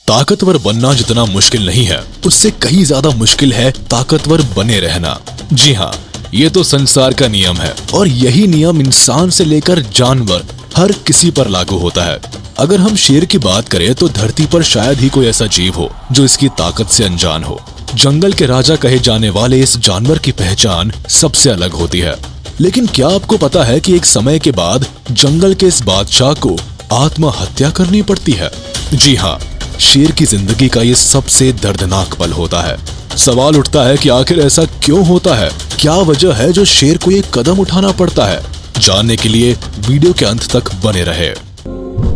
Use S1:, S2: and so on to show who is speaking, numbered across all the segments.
S1: ताकतवर बनना जितना मुश्किल नहीं है, उससे कहीं ज्यादा मुश्किल है ताकतवर बने रहना। जी हाँ, ये तो संसार का नियम है और यही नियम इंसान से लेकर जानवर हर किसी पर लागू होता है। अगर हम शेर की बात करें तो धरती पर शायद ही कोई ऐसा जीव हो जो इसकी ताकत से अनजान हो। जंगल के राजा कहे जाने वाले इस जानवर की पहचान सबसे अलग होती है। लेकिन क्या आपको पता है कि एक समय के बाद जंगल के इस बादशाह को आत्महत्या करनी पड़ती है? जी हाँ, शेर की जिंदगी का ये सबसे दर्दनाक पल होता है। सवाल उठता है कि आखिर ऐसा क्यों होता है? क्या वजह है जो शेर को ये कदम उठाना पड़ता है? जानने के लिए वीडियो के अंत तक बने रहे।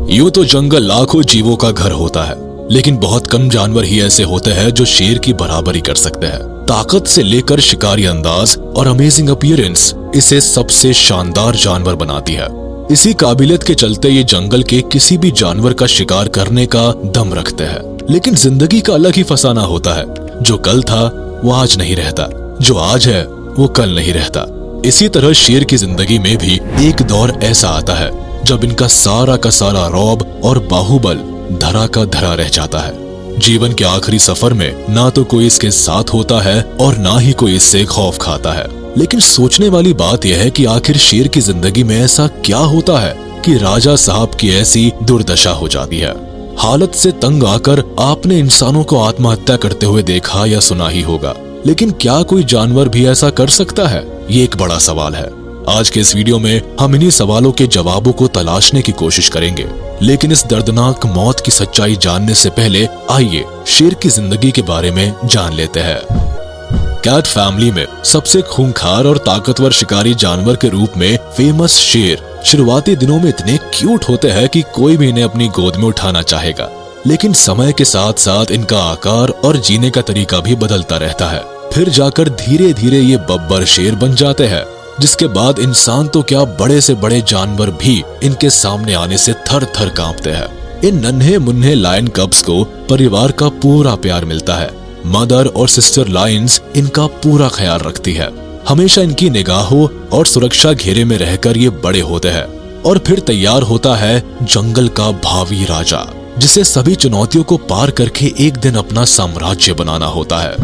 S1: यूं तो जंगल लाखों जीवों का घर होता है, लेकिन बहुत कम जानवर ही ऐसे होते हैं जो शेर की बराबरी कर सकते हैं। ताकत से लेकर शिकारी अंदाज और अमेजिंग अपीयरेंस इसे सबसे शानदार जानवर बनाती है। इसी काबिलियत के चलते ये जंगल के किसी भी जानवर का शिकार करने का दम रखते हैं। लेकिन जिंदगी का अलग ही फसाना होता है। जो कल था वो आज नहीं रहता, जो आज है वो कल नहीं रहता। इसी तरह शेर की जिंदगी में भी एक दौर ऐसा आता है जब इनका सारा का सारा रौब और बाहुबल धरा का धरा रह जाता है। जीवन के आखिरी सफर में ना तो कोई इसके साथ होता है और ना ही कोई इससे खौफ खाता है। लेकिन सोचने वाली बात यह है कि आखिर शेर की जिंदगी में ऐसा क्या होता है कि राजा साहब की ऐसी दुर्दशा हो जाती है। हालत से तंग आकर आपने इंसानों को आत्महत्या करते हुए देखा या सुना ही होगा, लेकिन क्या कोई जानवर भी ऐसा कर सकता है? ये एक बड़ा सवाल है। आज के इस वीडियो में हम इन्हीं सवालों के जवाबों को तलाशने की कोशिश करेंगे। लेकिन इस दर्दनाक मौत की सच्चाई जानने से पहले आइए शेर की जिंदगी के बारे में जान लेते हैं। कैट फैमिली में सबसे खूंखार और ताकतवर शिकारी जानवर के रूप में फेमस शेर शुरुआती दिनों में इतने क्यूट होते हैं कि कोई भी इन्हें अपनी गोद में उठाना चाहेगा। लेकिन समय के साथ साथ इनका आकार और जीने का तरीका भी बदलता रहता है। फिर जाकर धीरे धीरे ये बब्बर शेर बन जाते हैं, जिसके बाद इंसान तो क्या बड़े से बड़े जानवर भी इनके सामने आने से थर थर कांपते हैं। इन नन्हे मुन्ने लायन कब्स को परिवार का पूरा प्यार मिलता है। मदर और सिस्टर लायंस इनका पूरा ख्याल रखती है। हमेशा इनकी निगाहों और सुरक्षा घेरे में रहकर ये बड़े होते हैं। और फिर तैयार होता है जंगल का भावी राजा, जिसे सभी चुनौतियों को पार करके एक दिन अपना साम्राज्य बनाना होता है।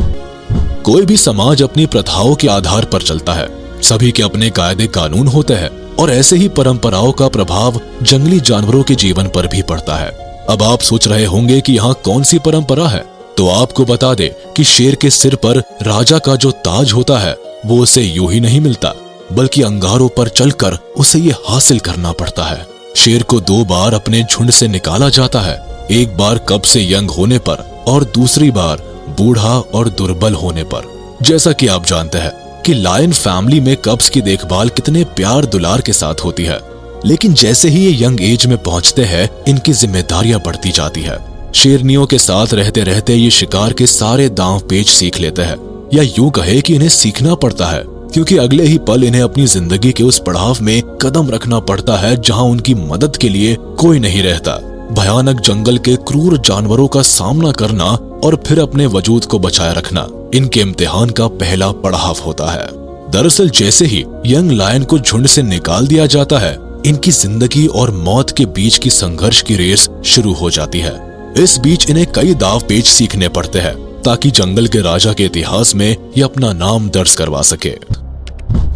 S1: कोई भी समाज अपनी प्रथाओं के आधार पर चलता है। सभी के अपने कायदे कानून होते हैं और ऐसे ही परंपराओं का प्रभाव जंगली जानवरों के जीवन पर भी पड़ता है। अब आप सोच रहे होंगे कि यहाँ कौन सी परंपरा है, तो आपको बता दे कि शेर के सिर पर राजा का जो ताज होता है वो उसे यूं ही नहीं मिलता, बल्कि अंगारों पर चलकर उसे ये हासिल करना पड़ता है। शेर को 2 बार अपने झुंड से निकाला जाता है, एक बार कब से यंग होने पर और दूसरी बार बूढ़ा और दुर्बल होने पर। जैसा कि आप जानते हैं कि लायन फैमिली में कब्स की देखभाल कितने प्यार दुलार के साथ होती है, लेकिन जैसे ही ये यंग एज में पहुंचते हैं इनकी जिम्मेदारियां बढ़ती जाती है। शेरनियों के साथ रहते रहते ये शिकार के सारे दांव पेच सीख लेते हैं, या यूं कहे कि इन्हें सीखना पड़ता है, क्योंकि अगले ही पल इन्हें अपनी जिंदगी के उस पड़ाव में कदम रखना पड़ता है जहां उनकी मदद के लिए कोई नहीं रहता। भयानक जंगल के क्रूर जानवरों का सामना करना और फिर अपने वजूद को बचाए रखना इनके इम्तिहान का पहला पड़ाव होता है। दरअसल जैसे ही यंग लायन को झुंड से निकाल दिया जाता है, इनकी जिंदगी और मौत के बीच की संघर्ष की रेस शुरू हो जाती है। इस बीच इन्हें कई दाव पेच सीखने पड़ते हैं ताकि जंगल के राजा के इतिहास में ये अपना नाम दर्ज करवा सके।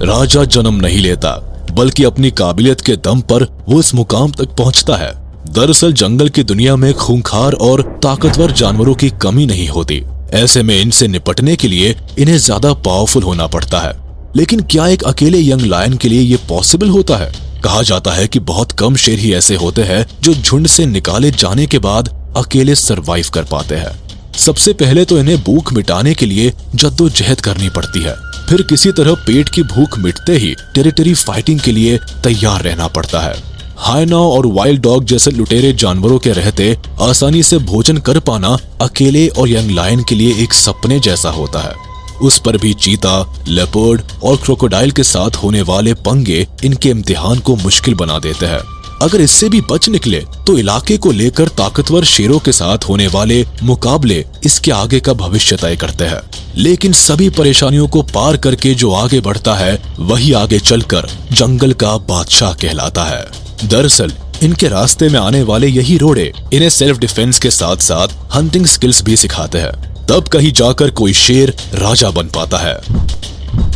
S1: राजा जन्म नहीं लेता, बल्कि अपनी काबिलियत के दम पर वो इस मुकाम तक पहुंचता है। दरअसल जंगल की दुनिया में खूंखार और ताकतवर जानवरों की कमी नहीं होती। ऐसे में इनसे निपटने के लिए इन्हें ज्यादा पावरफुल होना पड़ता है। लेकिन क्या एक अकेले यंग लायन के लिए ये पॉसिबल होता है? कहा जाता है कि बहुत कम शेर ही ऐसे होते हैं जो झुंड से निकाले जाने के बाद अकेले सरवाइव कर पाते हैं। सबसे पहले तो इन्हें भूख मिटाने के लिए जद्दोजहद करनी पड़ती है। फिर किसी तरह पेट की भूख मिटते ही टेरिटरी फाइटिंग के लिए तैयार रहना पड़ता है। हाइना और वाइल्ड डॉग जैसे लुटेरे जानवरों के रहते आसानी से भोजन कर पाना अकेले और यंग लायन के लिए एक सपने जैसा होता है। उस पर भी चीता, लेपर्ड और क्रोकोडाइल के साथ होने वाले पंगे इनके इम्तिहान को मुश्किल बना देते हैं। अगर इससे भी बच निकले तो इलाके को लेकर ताकतवर शेरों के साथ होने वाले मुकाबले इसके आगे का भविष्य तय करते हैं। लेकिन सभी परेशानियों को पार करके जो आगे बढ़ता है वही आगे चलकर जंगल का बादशाह कहलाता है। दरअसल इनके रास्ते में आने वाले यही रोड़े इन्हें सेल्फ डिफेंस के साथ साथ हंटिंग स्किल्स भी सिखाते हैं। तब कहीं जाकर कोई शेर राजा बन पाता है।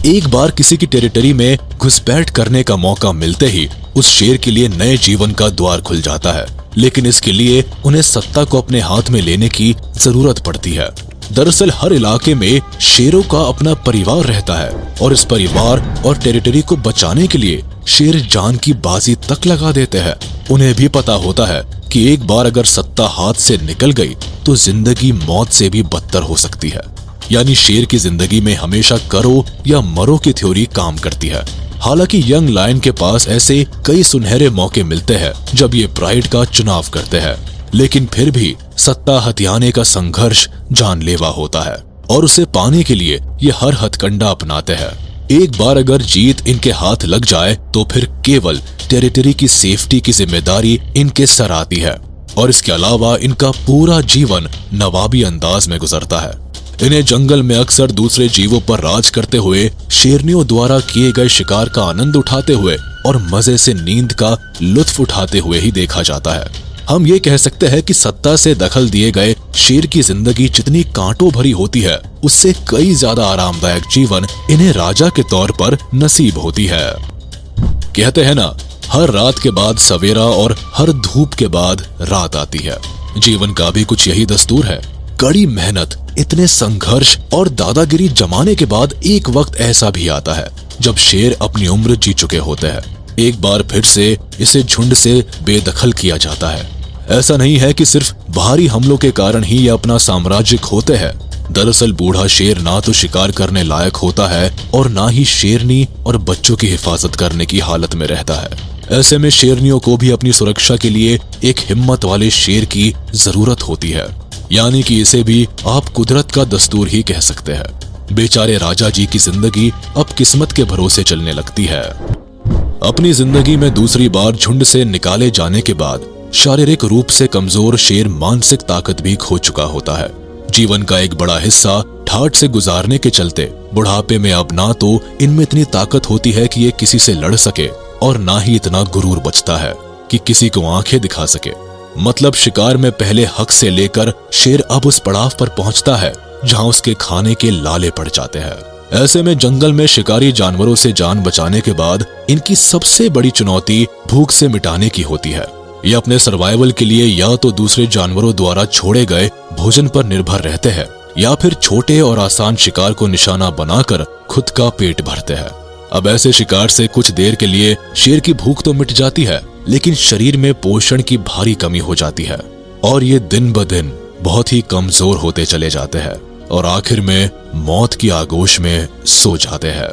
S1: एक बार किसी की टेरिटरी में घुसपैठ करने का मौका मिलते ही उस शेर के लिए नए जीवन का द्वार खुल जाता है, लेकिन इसके लिए उन्हें सत्ता को अपने हाथ में लेने की जरूरत पड़ती है। दरअसल हर इलाके में शेरों का अपना परिवार रहता है और इस परिवार और टेरिटरी को बचाने के लिए शेर जान की बाजी तक लगा देते हैं। उन्हें भी पता होता है कि एक बार अगर सत्ता हाथ से निकल गई तो जिंदगी मौत से भी बदतर हो सकती है। यानी शेर की जिंदगी में हमेशा करो या मरो की थ्योरी काम करती है। हालांकि यंग लायन के पास ऐसे कई सुनहरे मौके मिलते हैं जब ये प्राइड का चुनाव करते हैं, लेकिन फिर भी सत्ता हथियाने का संघर्ष जानलेवा होता है और उसे पाने के लिए ये हर हथकंडा अपनाते हैं। एक बार अगर जीत इनके हाथ लग जाए तो फिर केवल टेरिटरी की सेफ्टी की जिम्मेदारी इनके सर आती है और इसके अलावा इनका पूरा जीवन नवाबी अंदाज में गुजरता है। इन्हें जंगल में अक्सर दूसरे जीवों पर राज करते हुए, शेरनियों द्वारा किए गए शिकार का आनंद उठाते हुए और मजे से नींद का लुत्फ उठाते हुए ही देखा जाता है। हम ये कह सकते हैं कि सत्ता से दखल दिए गए शेर की जिंदगी जितनी कांटों भरी होती है, उससे कई ज्यादा आरामदायक जीवन इन्हें राजा के तौर पर नसीब होती है। कहते हैं ना, हर रात के बाद सवेरा और हर धूप के बाद रात आती है। जीवन का भी कुछ यही दस्तूर है। कड़ी मेहनत, इतने संघर्ष और दादागिरी जमाने के बाद एक वक्त ऐसा भी आता है जब शेर अपनी उम्र जी चुके होते हैं। एक बार फिर से इसे झुंड से बेदखल किया जाता है। ऐसा नहीं है कि सिर्फ भारी हमलों के कारण ही ये अपना साम्राज्य खोते हैं। दरअसल बूढ़ा शेर ना तो शिकार करने लायक होता है और ना ही शेरनी और बच्चों की हिफाजत करने की हालत में रहता है। ऐसे में शेरनियों को भी अपनी सुरक्षा के लिए एक हिम्मत वाले शेर की जरूरत होती है। यानी कि इसे भी आप कुदरत का दस्तूर ही कह सकते हैं। बेचारे राजा जी की जिंदगी अब किस्मत के भरोसे चलने लगती है। अपनी जिंदगी में दूसरी बार झुंड से निकाले जाने के बाद शारीरिक रूप से कमजोर शेर मानसिक ताकत भी खो चुका होता है। जीवन का एक बड़ा हिस्सा ठाठ से गुजारने के चलते बुढ़ापे में अब ना तो इनमें इतनी ताकत होती है कि ये किसी से लड़ सके और ना ही इतना गुरूर बचता है कि किसी को आंखें दिखा सके। मतलब शिकार में पहले हक से लेकर शेर अब उस पड़ाव पर पहुंचता है जहां उसके खाने के लाले पड़ जाते हैं। ऐसे में जंगल में शिकारी जानवरों से जान बचाने के बाद इनकी सबसे बड़ी चुनौती भूख से मिटाने की होती है। ये अपने सर्वाइवल के लिए या तो दूसरे जानवरों द्वारा छोड़े गए भोजन पर निर्भर रहते हैं या फिर छोटे और आसान शिकार को निशाना बनाकर खुद का पेट भरते हैं। अब ऐसे शिकार से कुछ देर के लिए शेर की भूख तो मिट जाती है, लेकिन शरीर में पोषण की भारी कमी हो जाती है और ये दिन ब दिन बहुत ही कमजोर होते चले जाते हैं और आखिर में मौत की आगोश में सो जाते हैं।